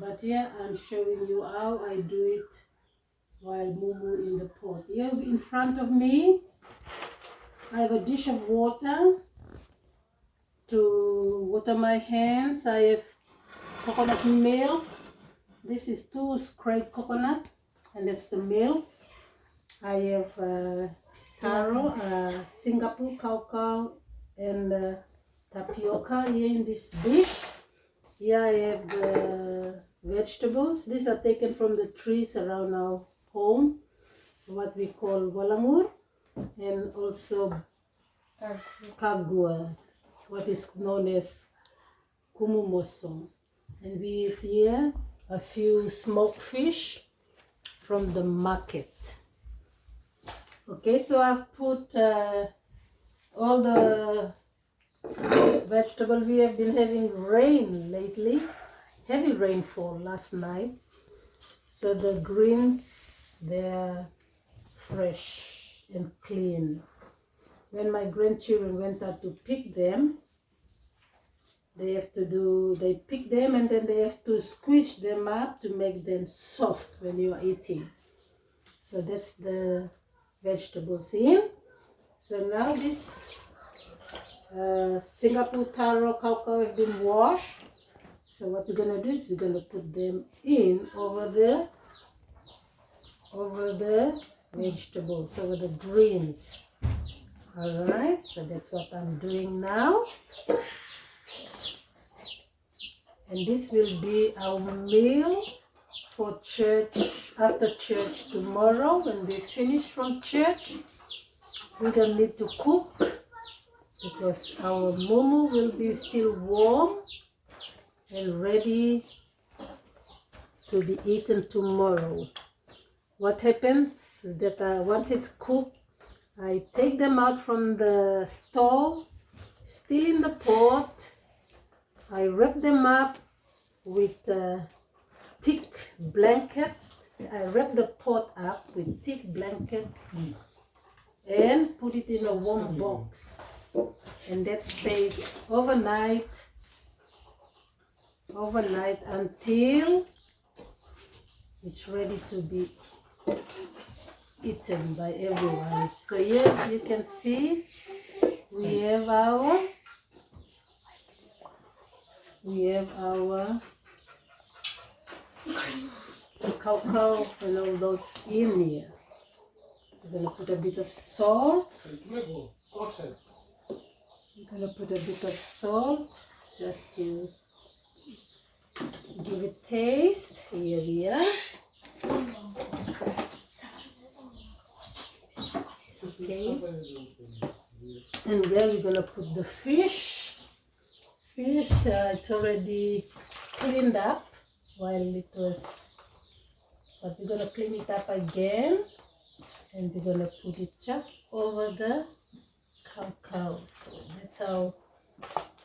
But here I'm showing you how I do it while Mumu in the pot. Here in front of me, I have a dish of water to water my hands. I have coconut milk. This is 2 scraped coconut, and that's the milk. I have taro, Singapore cacao, and tapioca here in this dish. Here I have the vegetables. These are taken from the trees around our home, what we call walangur, and also kagua, what is known as kumumosong. And we have here a few smoked fish from the market. Okay, so I've put all the vegetable. We have been having rain lately, heavy rainfall last night, so the greens, they're fresh and clean. When my grandchildren went out to pick them, they pick them and then they have to squish them up to make them soft when you are eating. So that's the vegetables in. So now this Singapore taro cacao have been washed. So what we're gonna do is we're gonna put them in over the vegetables, over the greens. All right, so that's what I'm doing now. And this will be our meal for church, after church tomorrow. When we finish from church, we don't need to cook because our Mumu will be still warm and ready to be eaten tomorrow. What happens is that once it's cooked, I take them out from the stove, still in the pot. I wrap them up with a thick blanket. I wrap the pot up with thick blanket and put it in a warm box. And that stays overnight until it's ready to be eaten by everyone. So here you can see we have our cacao and all those in here. We're gonna put a bit of salt. Just to give it taste. Here we are. Okay. And then we're gonna put the fish. It's already cleaned up while it was, but we're gonna clean it up again, and we're gonna put it just over the cacao. So that's how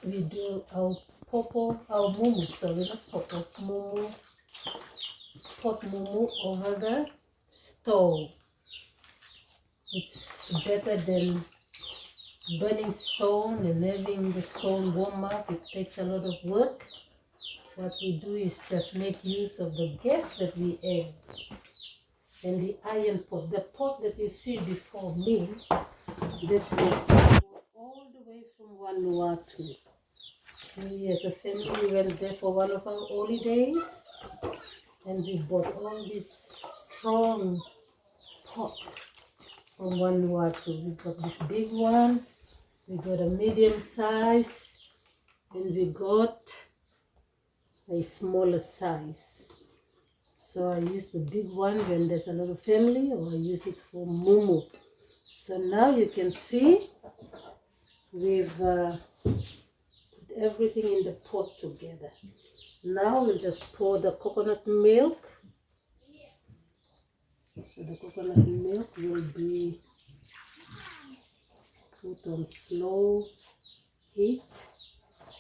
we do our mumu, sorry, not popo, mumu, pot mumu over the stove. It's better than burning stone and having the stone warm up. It takes a lot of work. What we do is just make use of the gas that we have and the iron pot. The pot that you see before me, that was all the way from Vanuatu. We as a family, we went there for one of our holidays, and we bought all this strong pot from Vanuatu. We got this big one, we got a medium size, and we got a smaller size. So I use the big one when there's a lot of family, or I use it for Mumu. So now you can see we've put everything in the pot together. Now we'll just pour the coconut milk. So the coconut milk will be put on slow heat,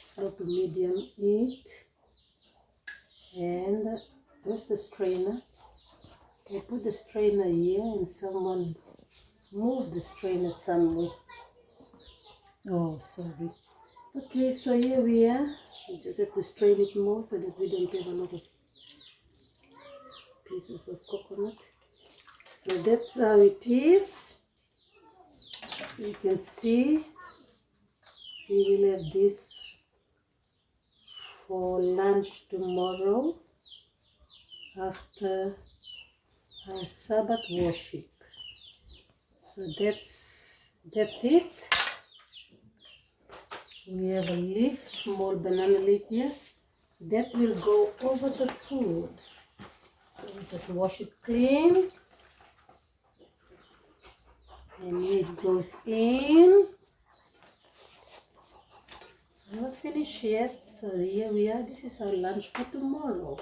slow to medium heat. And where's the strainer? I put the strainer here and someone moved the strainer somewhere. Oh, sorry. Okay, so here we are. We just have to strain it more so that we don't have a lot of pieces of coconut. So that's how it is. So you can see we will have this for lunch tomorrow after our Sabbath worship. So that's it. We have a leaf, small banana leaf here. That will go over the food. So we just wash it clean. And it goes in. I'm not finished yet. So here we are. This is our lunch for tomorrow.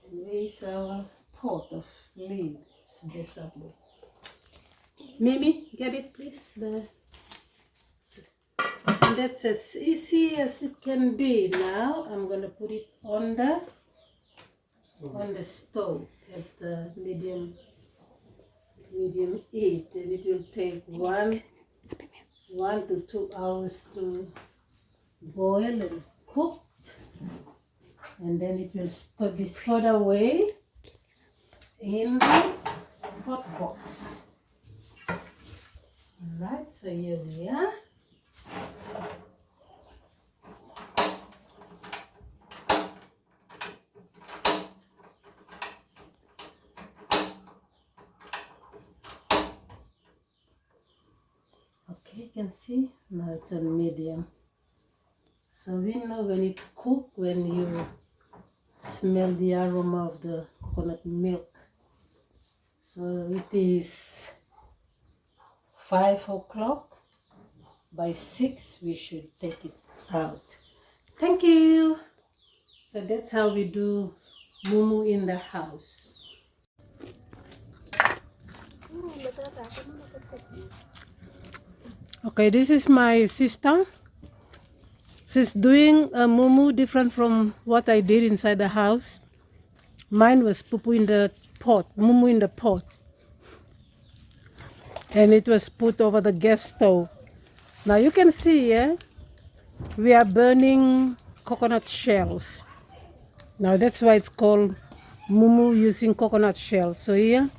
And where is our pot of leaf? It's this up there. Mimi, get it please. And that's as easy as it can be. Now I'm gonna put it on the stove at medium heat, and it will take 1 to 2 hours to boil and cook, and then it will be stored away in the hot box. Alright, so here we are. Okay, you can see now it's on medium. So we know when it's cooked when you smell the aroma of the coconut milk. So it is 5 o'clock. By 6 we should take it out. Thank you. So that's how we do Mumu in the house. Okay, this is my sister. She's doing a Mumu different from what I did inside the house. Mine was pupu in the pot, Mumu in the pot. And it was put over the gas stove. Now you can see here, we are burning coconut shells. Now that's why it's called Mumu using coconut shells. So here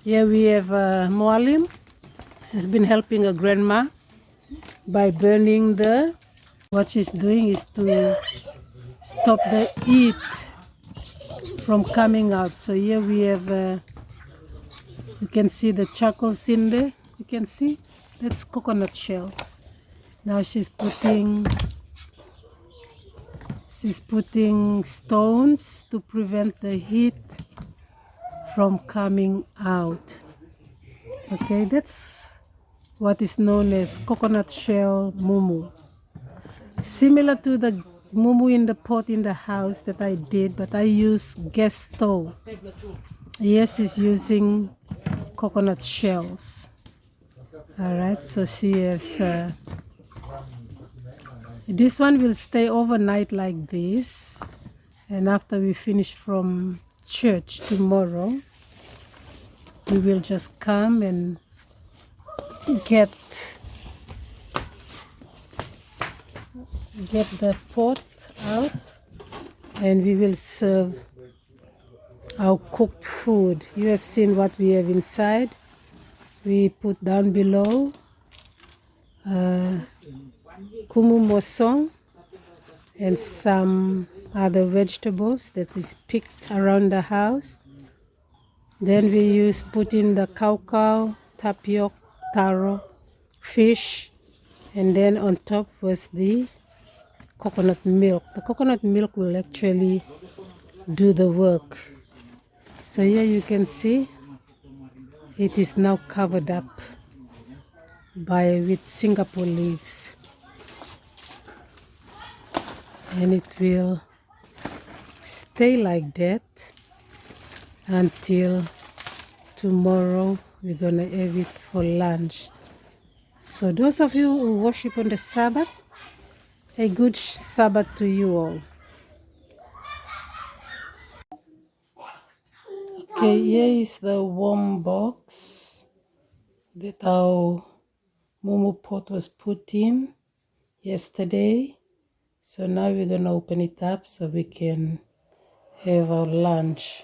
we have Moalim. She's been helping her grandma by burning what she's doing is to stop the heat from coming out. So here we have, you can see the charcoals in there. You can see, that's coconut shells. Now she's putting stones to prevent the heat from coming out. Okay, that's what is known as coconut shell Mumu. Similar to the Mumu in the pot in the house that I did, but I use gas stove. Yes, she's using coconut shells. Alright, so she has this one will stay overnight like this, and after we finish from church tomorrow, we will just come and get the pot out, and we will serve our cooked food. You have seen what we have inside. We put down below kumu mosong and some other vegetables that is picked around the house. Then we put in the cow, tapioca, taro, fish, and then on top was the coconut milk. The coconut milk will actually do the work. So here you can see it is now covered up with Singapore leaves, and it will stay like that until tomorrow. We're gonna have it for lunch. So those of you who worship on the Sabbath, a good Sabbath to you all. Okay, here is the warm box that our Mumu pot was put in yesterday. So now we're gonna open it up so we can have our lunch.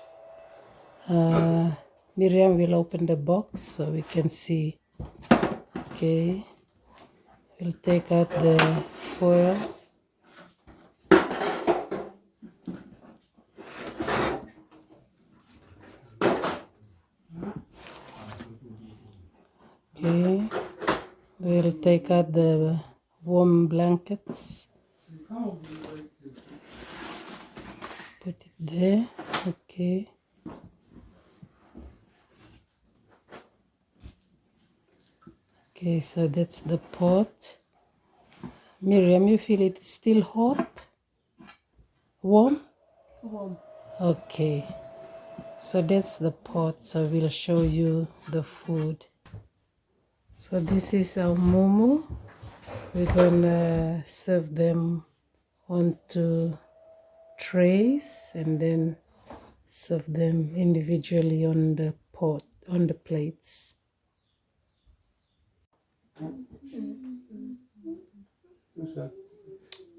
Miriam will open the box so we can see. Okay, we'll take out the foil. Okay, we'll take out the warm blankets. Put it there. Okay. Okay, so that's the pot. Miriam, you feel it's still hot? Warm? Warm. Okay. So that's the pot. So we'll show you the food. So this is our mumu. We're gonna serve them onto trays and then serve them individually on the pot, on the plates.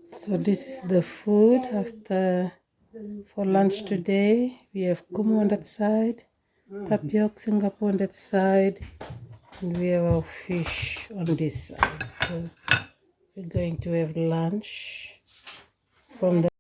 So this is the food after for lunch today. We have kumu on that side, tapioca Singapore on that side, and we have our fish on this side. So we're going to have lunch from the